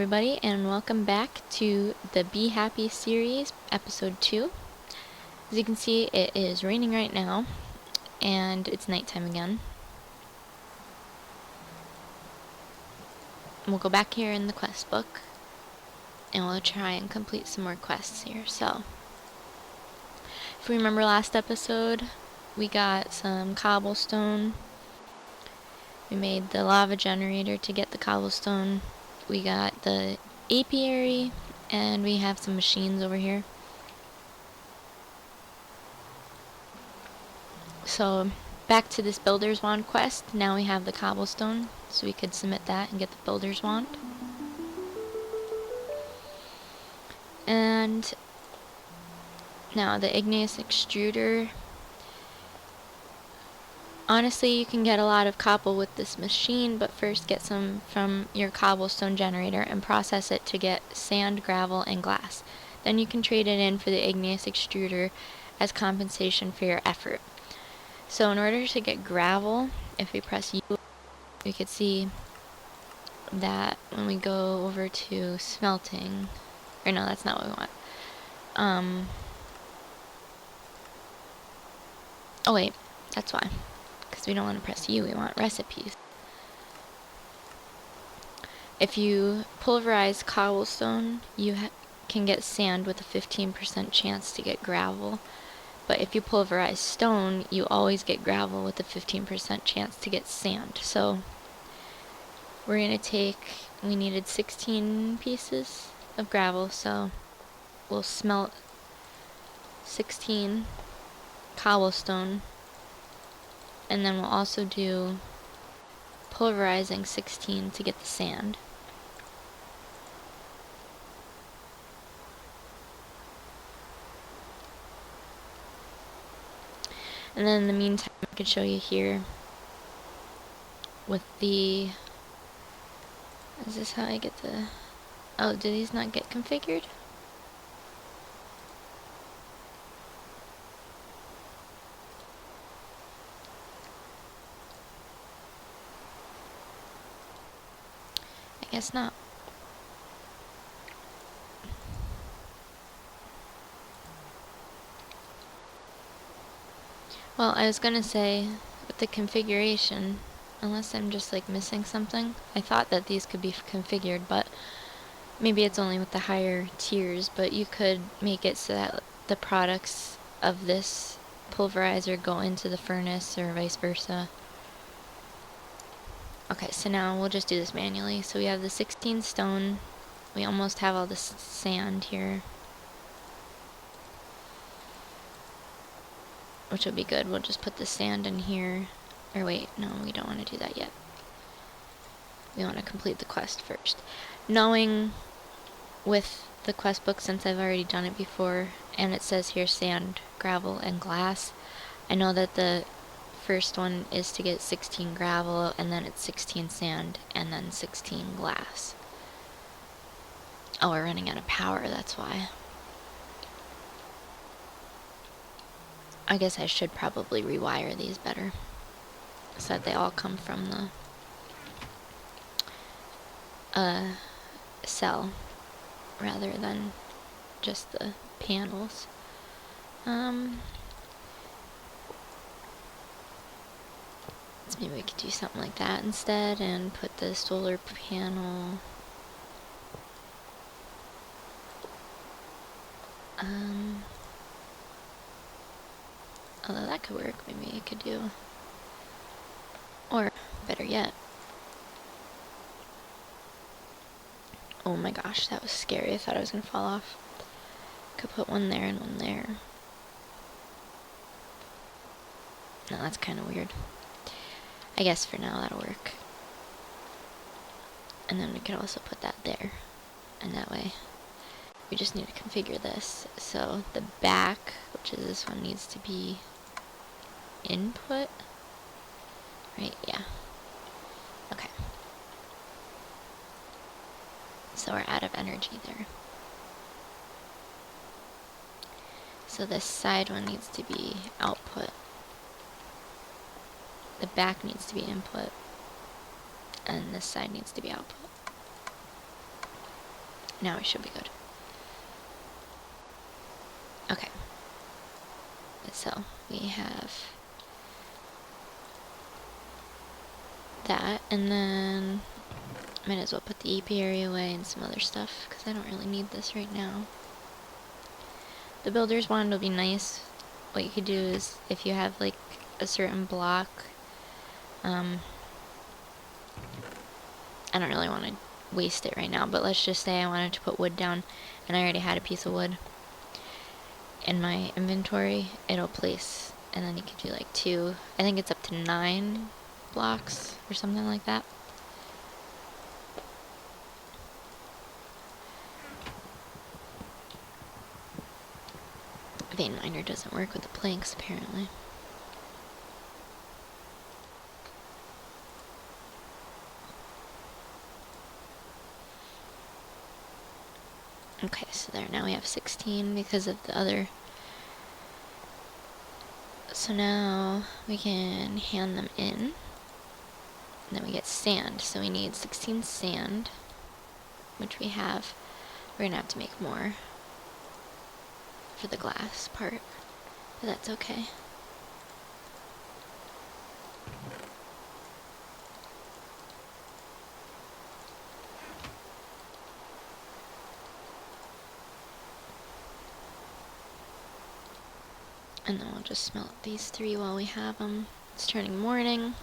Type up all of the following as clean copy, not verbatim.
everybody, and welcome back to the Be Happy series, episode 2. As you can see, it is raining right now, and it's nighttime again. We'll go back here in the quest book, and we'll try and complete some more quests here. So, if we remember last episode, we got some cobblestone. We made the lava generator to get the cobblestone. We got the apiary, and we have some machines over here. So, back to this builder's wand quest. Now we have the cobblestone, so we could submit that and get the builder's wand. And now the igneous extruder. Honestly, you can get a lot of cobble with this machine, but first get some from your cobblestone generator and process it to get sand, gravel, and glass. Then you can trade it in for the igneous extruder as compensation for your effort. So in order to get gravel, if we press U, we could see that when we go over to smelting, or no, that's not what we want. Oh wait, that's why. Because we don't want to press U, we want recipes. If you pulverize cobblestone, you can get sand with a 15% chance to get gravel. But if you pulverize stone, you always get gravel with a 15% chance to get sand. So we're going to take, we needed 16 pieces of gravel, so we'll smelt 16 cobblestone. And then we'll also do pulverizing 16 to get the sand. And then in the meantime, I could show you here with the, is this how I get the, oh, do these not get configured? I guess not. Well, I was gonna say, with the configuration, unless I'm just like missing something, I thought that these could be configured, but maybe it's only with the higher tiers, but you could make it so that the products of this pulverizer go into the furnace or vice versa. Okay, so now we'll just do this manually. So we have the 16 stone, we almost have all this sand here, which would be good. We'll just put the sand in here. Or wait, no, we don't want to do that yet. We want to complete the quest first. Knowing with the quest book, since I've already done it before, and it says here sand, gravel, and glass, I know that the first one is to get 16 gravel, and then it's 16 sand, and then 16 glass. Oh, we're running out of power, that's why. I guess I should probably rewire these better, so that they all come from the cell, rather than just the panels. Maybe we could do something like that instead, and put the solar panel, although that could work, maybe I could do, or better yet, oh my gosh, that was scary, I thought I was gonna fall off. Could put one there and one there. No, that's kind of weird. I guess for now that'll work. And then we could also put that there, and that way we just need to configure this. So the back, which is this one, needs to be input, right? Yeah. Okay. So we're out of energy there. So this side one needs to be output. The back needs to be input, and this side needs to be output. now we should be good. Okay. So we have that, and then might as well put the apiary away and some other stuff, because I don't really need this right now. The builder's wand will be nice. What you could do is, if you have like a certain block, I don't really want to waste it right now, but let's just say I wanted to put wood down, and I already had a piece of wood in my inventory, it'll place, and then you could do like 2, I think it's up to 9 blocks or something like that. Vein miner doesn't work with the planks, apparently. Okay, so there, now we have 16 because of the other. So now we can hand them in. And then we get sand. So we need 16 sand, which we have. We're gonna have to make more for the glass part, but that's okay. And then we'll just smelt these 3 while we have them. It's turning morning.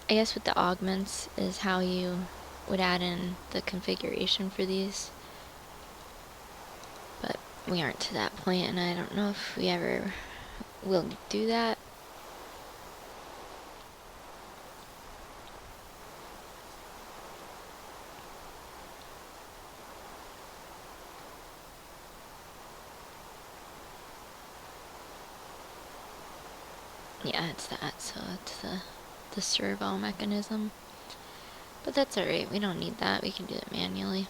I guess with the augments is how you would add in the configuration for these. But we aren't to that point, and I don't know if we ever will do that. Yeah, it's that, so it's the servo mechanism. But that's alright, we don't need that, we can do it manually.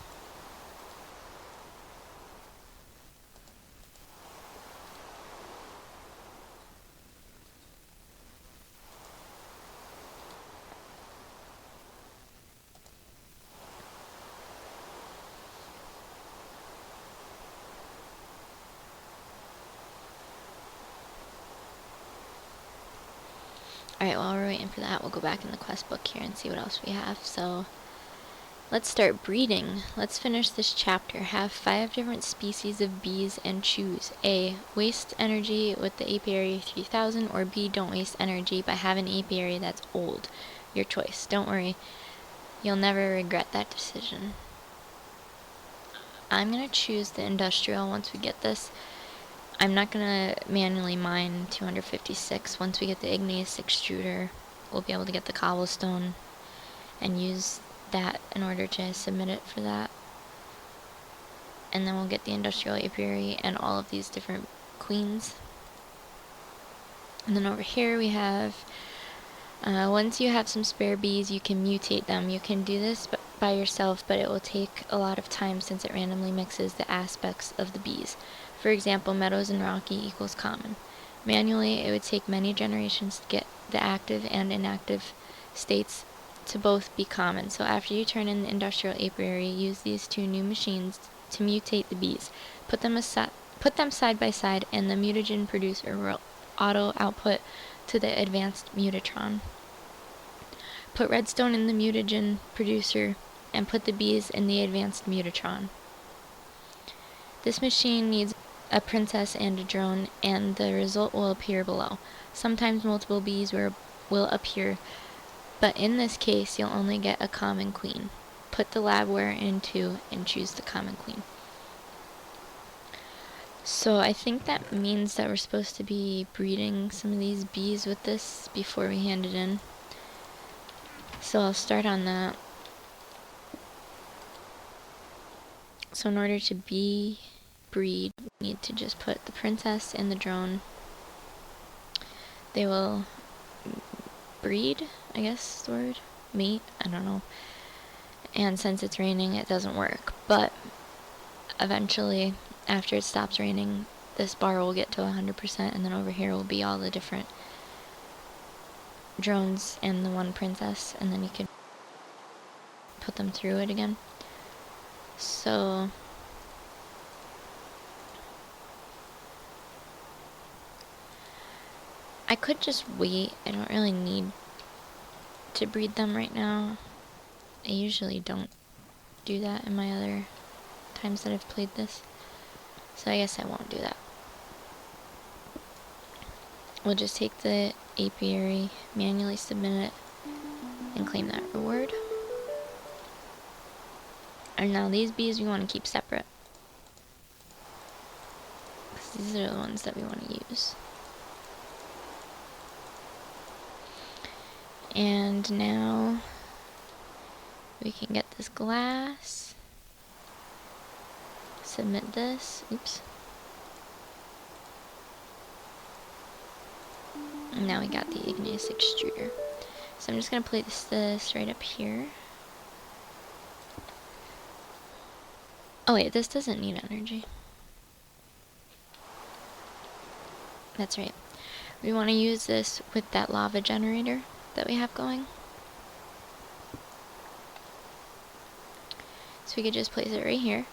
Alright, while we're waiting for that, we'll go back in the quest book here and see what else we have. So, let's start breeding. Let's finish this chapter. Have 5 different species of bees and choose. A. Waste energy with the apiary 3000, or B. Don't waste energy by having an apiary that's old. Your choice. Don't worry, you'll never regret that decision. I'm going to choose the industrial once we get this. I'm not going to manually mine 256. Once we get the igneous extruder, we'll be able to get the cobblestone and use that in order to submit it for that. And then we'll get the industrial apiary and all of these different queens. And then over here we have, once you have some spare bees, you can mutate them. You can do this by yourself, but it will take a lot of time since it randomly mixes the aspects of the bees. For example, meadows and rocky equals common. Manually, it would take many generations to get the active and inactive states to both be common. So after you turn in the industrial apiary, use these 2 new machines to mutate the bees. Put them side by side, and the mutagen producer will auto output to the advanced mutatron. Put redstone in the mutagen producer and put the bees in the advanced mutatron. This machine needs a princess and a drone, and the result will appear below. Sometimes multiple bees will appear, but in this case you'll only get a common queen. Put the labware into and choose the common queen. So I think that means that we're supposed to be breeding some of these bees with this before we hand it in. So I'll start on that. So in order to breed, we need to just put the princess and the drone. They will breed, I guess is the word. Mate, I don't know. And since it's raining, it doesn't work. But eventually, after it stops raining, this bar will get to 100%, and then over here will be all the different drones and the one princess, and then you could put them through it again. So I could just wait. I don't really need to breed them right now. I usually don't do that in my other times that I've played this, so I guess I won't do that. We'll just take the apiary, manually submit it, and claim that reward. And now these bees we want to keep separate, because these are the ones that we want to use. And now we can get this glass, submit this, oops. And now we got the igneous extruder. So I'm just going to place this right up here. Oh wait, this doesn't need energy. That's right. We want to use this with that lava generator that we have going. So we could just place it right here,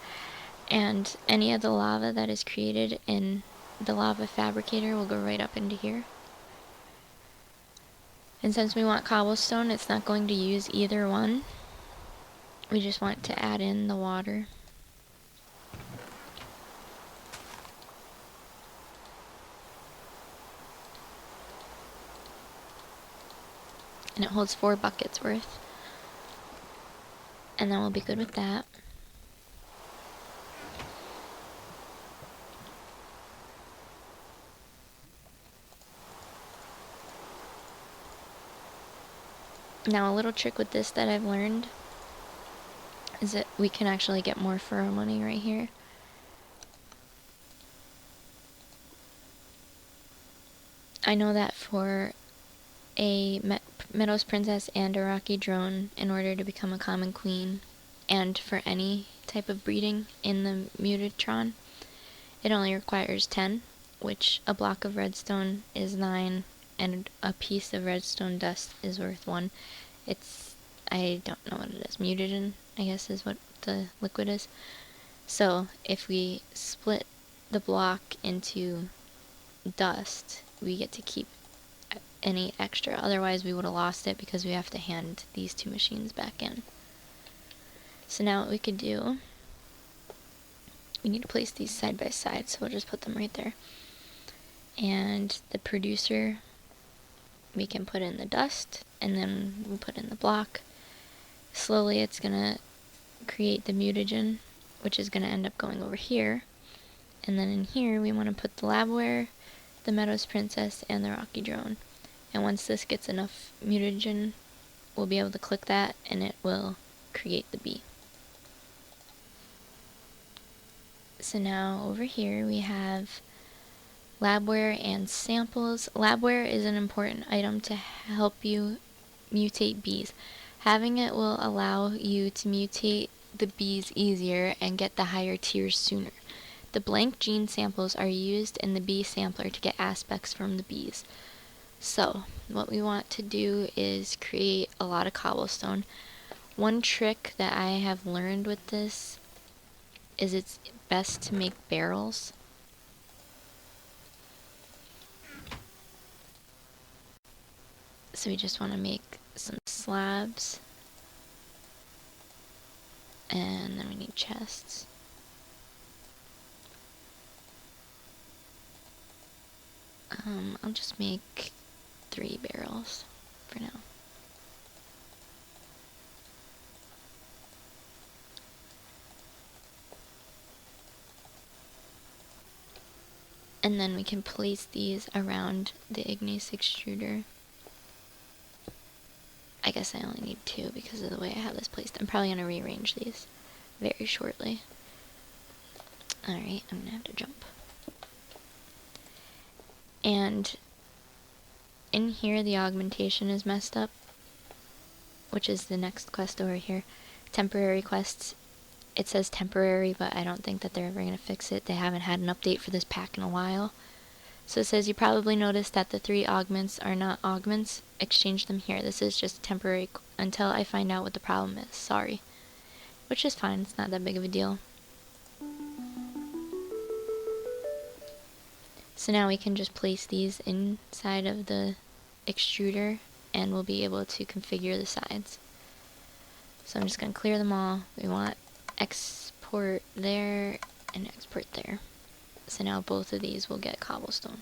and any of the lava that is created in the lava fabricator will go right up into here. And since we want cobblestone, it's not going to use either one. We just want to add in the water. And it holds 4 buckets worth. And then we'll be good with that. Now a little trick with this that I've learned is that we can actually get more for our money right here. I know that for a Meadows Princess and a Rocky Drone, in order to become a common queen, and for any type of breeding in the Mutatron, it only requires 10, which a block of redstone is 9, and a piece of redstone dust is worth 1. It's, I don't know what it is, mutagen, I guess is what the liquid is. So if we split the block into dust, we get to keep any extra. Otherwise we would have lost it, because we have to hand these 2 machines back in. So now what we could do, we need to place these side by side, so we'll just put them right there. And the producer, we can put in the dust, and then we'll put in the block. Slowly it's gonna create the mutagen, which is gonna end up going over here. And then in here we want to put the labware, the Meadows Princess, and the Rocky Drone. And once this gets enough mutagen, we'll be able to click that and it will create the bee. So now over here we have labware and samples. Labware is an important item to help you mutate bees. Having it will allow you to mutate the bees easier and get the higher tiers sooner. The blank gene samples are used in the bee sampler to get aspects from the bees. So what we want to do is create a lot of cobblestone. One trick that I have learned with this is it's best to make barrels. So we just want to make some slabs, and then we need chests. I'll just make 3 barrels for now. And then we can place these around the igneous extruder. I guess I only need 2 because of the way I have this placed. I'm probably going to rearrange these very shortly. Alright, I'm going to have to jump. And in here the augmentation is messed up, which is the next quest over here. Temporary quests. It says temporary, but I don't think that they're ever going to fix it. They haven't had an update for this pack in a while. So it says you probably noticed that the 3 augments are not augments. Exchange them here. This is just temporary until I find out what the problem is. Sorry. Which is fine. It's not that big of a deal. So now we can just place these inside of the extruder and we'll be able to configure the sides. So I'm just going to clear them all. We want export there and export there. So now both of these will get cobblestone.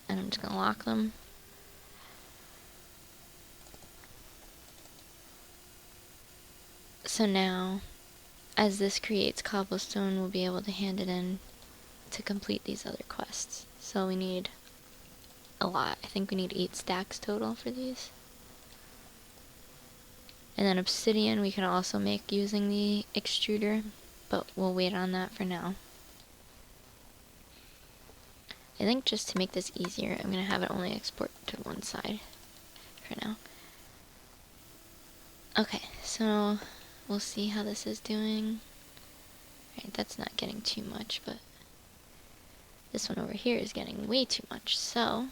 And I'm just going to lock them. So now, as this creates cobblestone, we'll be able to hand it in to complete these other quests. So we need a lot. I think we need 8 stacks total for these. And then obsidian we can also make using the extruder, but we'll wait on that for now. I think just to make this easier, I'm going to have it only export to one side for now. Okay, so we'll see how this is doing. Right, that's not getting too much, but this one over here is getting way too much, so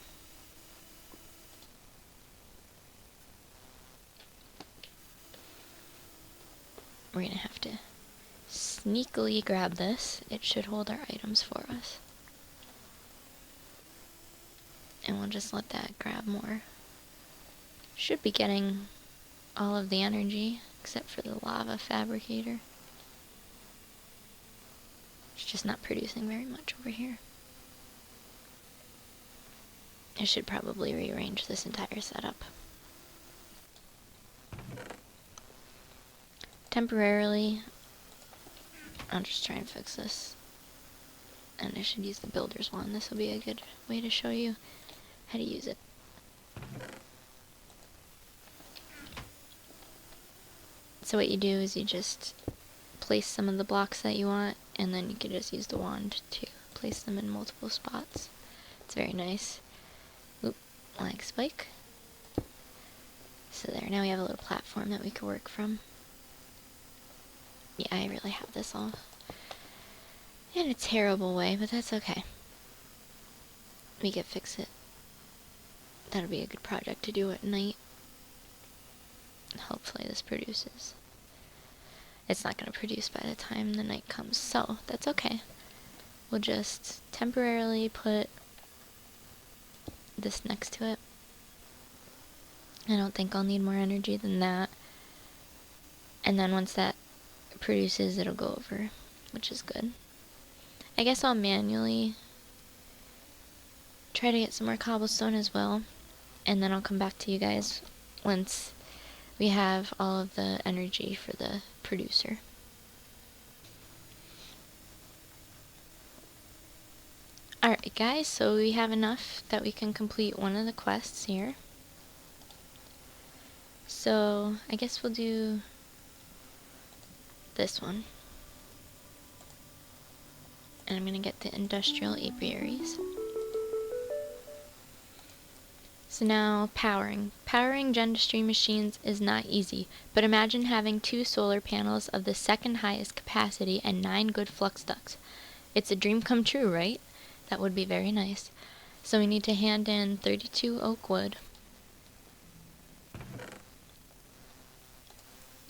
we're going to have to sneakily grab this. It should hold our items for us. And we'll just let that grab more. Should be getting all of the energy, except for the lava fabricator. It's just not producing very much over here. I should probably rearrange this entire setup. Temporarily, I'll just try and fix this. And I should use the builder's wand. This will be a good way to show you how to use it. So what you do is you just place some of the blocks that you want, and then you can just use the wand to place them in multiple spots. It's very nice. Oop, lag spike. So there, now we have a little platform that we can work from. Yeah, I really have this all in a terrible way, but that's okay. We can fix it. That'll be a good project to do at night. Hopefully this produces. It's not going to produce by the time the night comes, so that's okay. We'll just temporarily put this next to it. I don't think I'll need more energy than that. And then once that produces, it'll go over, which is good. I guess I'll manually try to get some more cobblestone as well, and then I'll come back to you guys once we have all of the energy for the producer. Alright guys, so we have enough that we can complete one of the quests here. So I guess we'll do this one. And I'm going to get the industrial apiaries. So now, powering. Powering Gendustry machines is not easy, but imagine having 2 solar panels of the second highest capacity and 9 good flux ducts. It's a dream come true, right? That would be very nice. So we need to hand in 32 oak wood,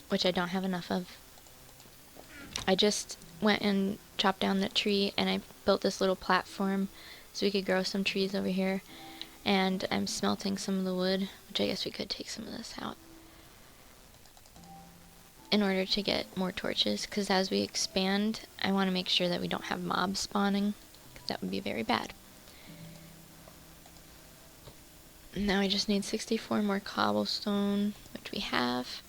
which I don't have enough of. I just went and chopped down that tree and I built this little platform so we could grow some trees over here. And I'm smelting some of the wood, which I guess we could take some of this out in order to get more torches, because as we expand, I want to make sure that we don't have mobs spawning, because that would be very bad. Now I just need 64 more cobblestone, which we have.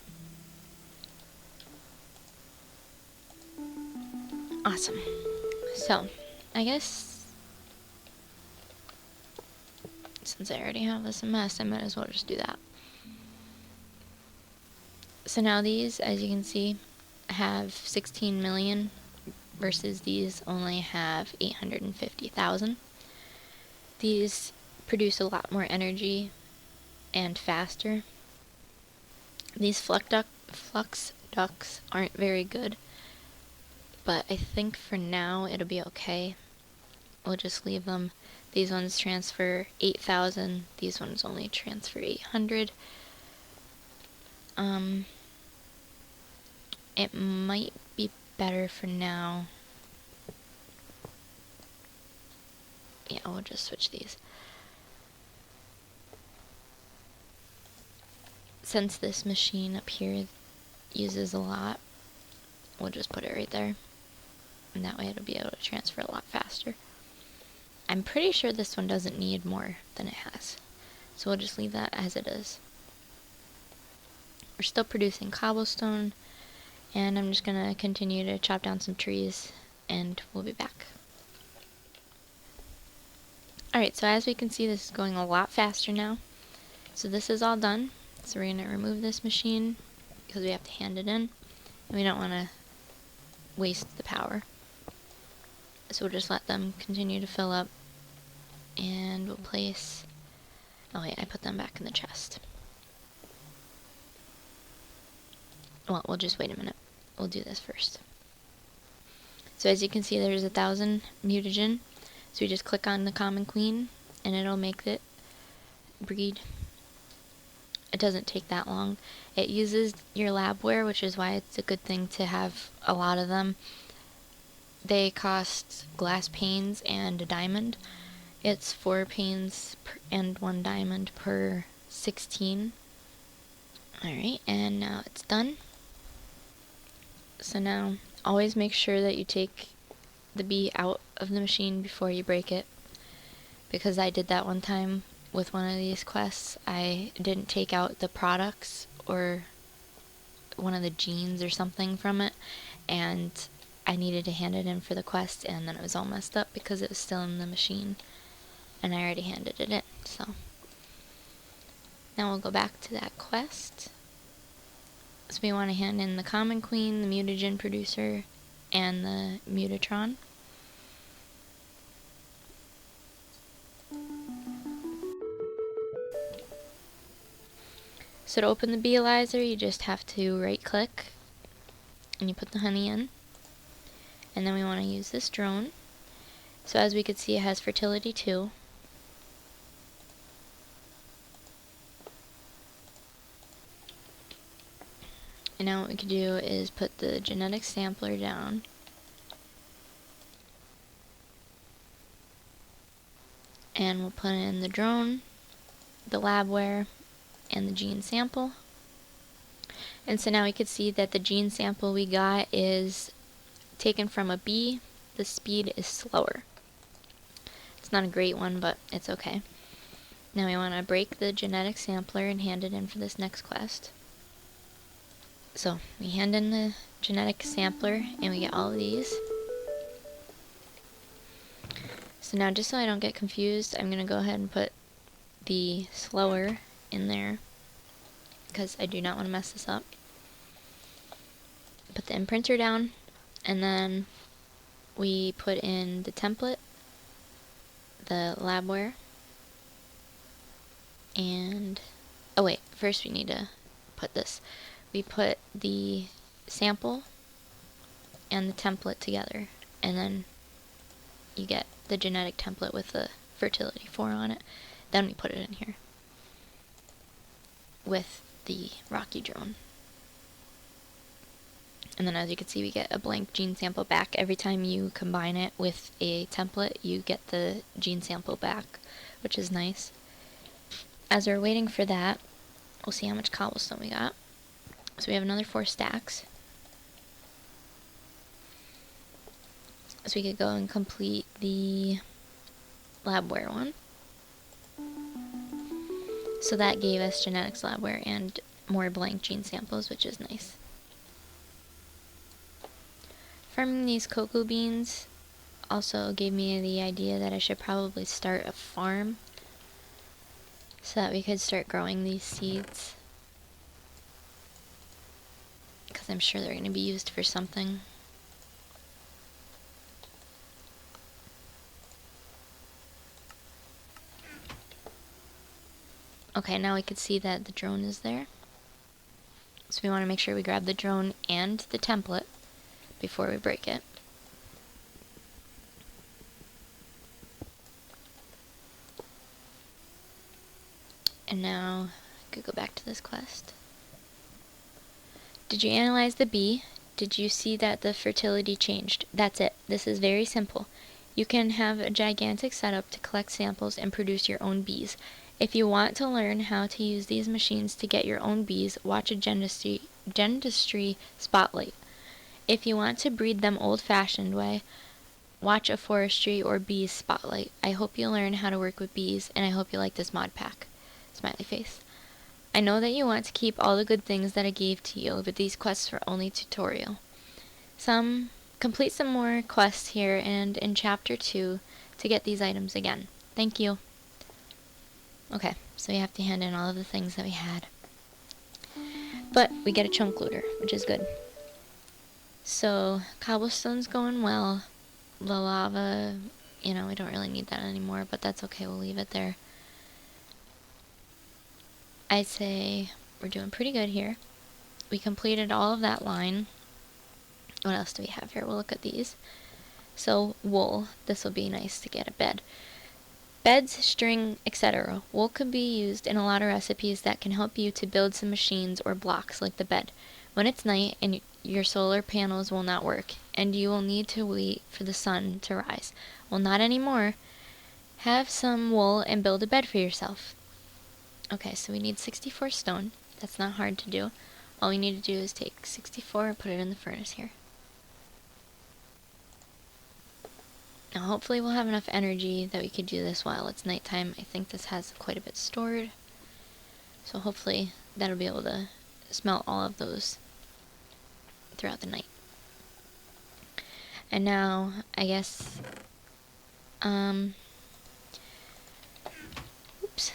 Awesome. So, I guess since I already have this a mess, I might as well just do that. So now these, as you can see, have 16 million versus these only have 850,000. These produce a lot more energy and faster. These flux ducts aren't very good, but I think for now it'll be okay. We'll just leave them. These ones transfer 8,000. These ones only transfer 800. It might be better for now. Yeah, we'll just switch these. Since this machine up here uses a lot, we'll just put it right there. And that way it'll be able to transfer a lot faster. I'm pretty sure this one doesn't need more than it has. So we'll just leave that as it is. We're still producing cobblestone, and I'm just gonna continue to chop down some trees, and we'll be back. Alright, so as we can see, this is going a lot faster now. So this is all done. So we're gonna remove this machine, because we have to hand it in, and we don't wanna waste the power. So we'll just let them continue to fill up, and we'll place, oh wait, I put them back in the chest. Well, we'll just wait a minute. We'll do this first. So as you can see, there's 1,000 mutagen. So we just click on the common queen, and it'll make it breed. It doesn't take that long. It uses your labware, which is why it's a good thing to have a lot of them. They cost glass panes and a diamond. It's 4 panes and 1 diamond per 16. Alright, and now it's done. So now, always make sure that you take the bee out of the machine before you break it, because I did that one time with one of these quests. I didn't take out the products or one of the genes or something from it, and I needed to hand it in for the quest, and then it was all messed up because it was still in the machine, and I already handed it in. So now we'll go back to that quest. So we want to hand in the common queen, the mutagen producer, and the mutatron. So to open the beealyzer, you just have to right click and you put the honey in. And then we want to use this drone. So as we can see, it has fertility 2. And now what we can do is put the genetic sampler down. And we'll put in the drone, the labware, and the gene sample. And so now we can see that the gene sample we got is taken from a bee. The speed is slower. It's not a great one, but it's okay. Now we want to break the genetic sampler and hand it in for this next quest. So we hand in the genetic sampler and we get all of these. So now, just so I don't get confused, I'm going to go ahead and put the slower in there, because I do not want to mess this up. Put the imprinter down, and then we put in the template, the labware, and, oh wait, first we need to put this. We put the sample and the template together, and then you get the genetic template with the fertility 4 on it. Then we put it in here with the rocky drone. And then as you can see, we get a blank gene sample back. Every time you combine it with a template, you get the gene sample back, which is nice. As we're waiting for that, we'll see how much cobblestone we got. So we have another 4 stacks. So we could go and complete the labware one. So that gave us genetics labware and more blank gene samples, which is nice. Farming these cocoa beans also gave me the idea that I should probably start a farm so that we could start growing these seeds, because I'm sure they're going to be used for something. Okay, now we can see that the drone is there. So we want to make sure we grab the drone and the template before we break it. And now, I could go back to this quest. Did you analyze the bee? Did you see that the fertility changed? That's it. This is very simple. You can have a gigantic setup to collect samples and produce your own bees. If you want to learn how to use these machines to get your own bees, watch a dentistry spotlight. If you want to breed them old-fashioned way, watch a forestry or bees spotlight. I hope you learn how to work with bees, and I hope you like this mod pack. Smiley face. I know that you want to keep all the good things that I gave to you, but these quests are only tutorial. Complete some more quests here and in chapter 2 to get these items again. Thank you. Okay, so we have to hand in all of the things that we had. But we get a chunk looter, which is good. So, cobblestone's going well. The lava, we don't really need that anymore, but that's okay, we'll leave it there. I'd say we're doing pretty good here. We completed all of that line. What else do we have here? We'll look at these. So, wool. This will be nice to get a bed. Beds, string, etc. Wool could be used in a lot of recipes that can help you to build some machines or blocks like the bed. When it's night and your solar panels will not work, and you will need to wait for the sun to rise. Well, not anymore. Have some wool and build a bed for yourself. Okay, so we need 64 stone. That's not hard to do. All we need to do is take 64 and put it in the furnace here. Now hopefully we'll have enough energy that we could do this while it's nighttime. I think this has quite a bit stored. So hopefully that'll be able to smelt all of those throughout the night. And now, I guess, oops,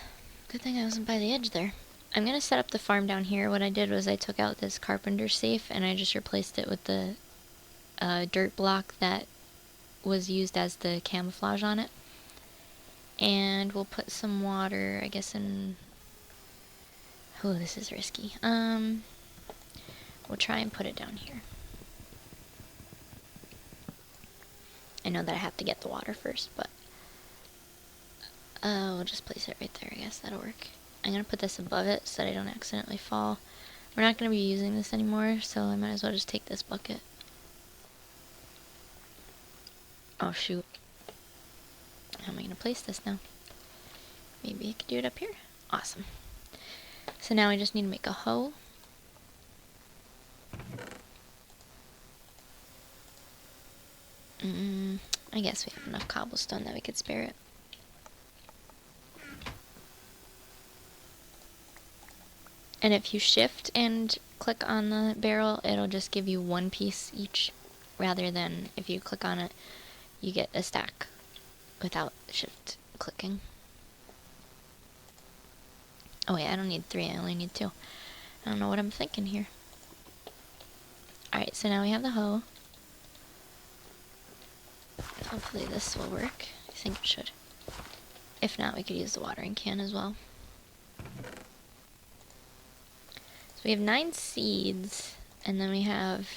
good thing I wasn't by the edge there. I'm gonna set up the farm down here. What I did was I took out this carpenter safe and I just replaced it with the dirt block that was used as the camouflage on it. And we'll put some water, I guess, in... Oh, this is risky. We'll try and put it down here. I know that I have to get the water first, but we'll just place it right there. I guess that'll work. I'm gonna put this above it so that I don't accidentally fall. We're not gonna be using this anymore, so I might as well just take this bucket. Oh shoot. How am I gonna place this now? Maybe I could do it up here? Awesome. So now we just need to make a hoe. I guess we have enough cobblestone that we could spare it. And if you shift and click on the barrel, it'll just give you one piece each, rather than if you click on it, you get a stack without shift clicking. Oh wait, I don't need 3, I only need 2. I don't know what I'm thinking here. Alright, so now we have the hoe. Hopefully this will work. I think it should. If not, we could use the watering can as well. So we have 9 seeds, and then we have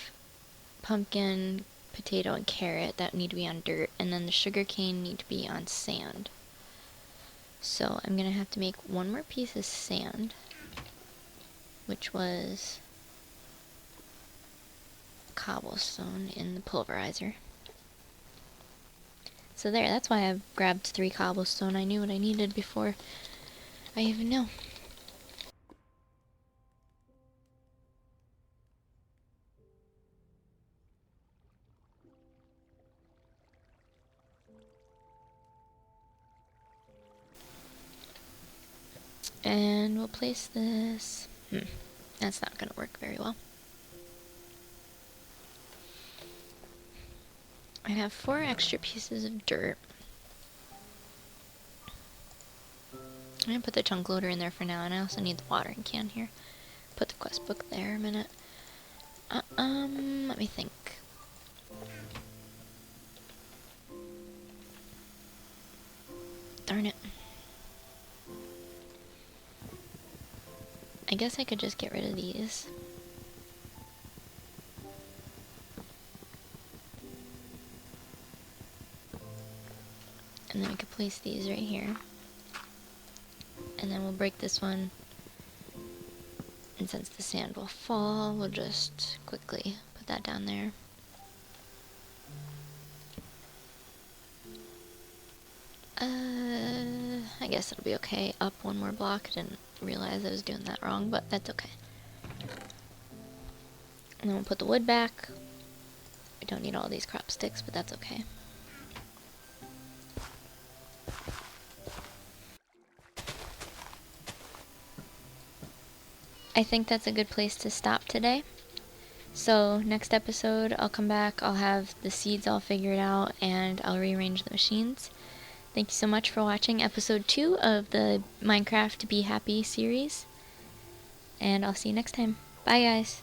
pumpkin, potato, and carrot that need to be on dirt, and then the sugar cane need to be on sand. So I'm gonna have to make one more piece of sand, which was cobblestone in the pulverizer. So there, that's why I grabbed 3 cobblestone. I knew what I needed before I even knew. And we'll place this... that's not gonna work very well. I have 4 extra pieces of dirt. I'm gonna put the chunk loader in there for now, and I also need the watering can here. Put the quest book there a minute. Let me think. Darn it. I guess I could just get rid of these. And then we could place these right here. and then we'll break this one. And since the sand will fall, we'll just quickly put that down there. I guess it'll be okay. Up one more block. I didn't realize I was doing that wrong, but that's okay. And then we'll put the wood back. We don't need all these crop sticks, but that's okay. I think that's a good place to stop today. So next episode, I'll come back, I'll have the seeds all figured out, and I'll rearrange the machines. Thank you so much for watching episode 2 of the Minecraft BeeHappy series. And I'll see you next time. Bye, guys.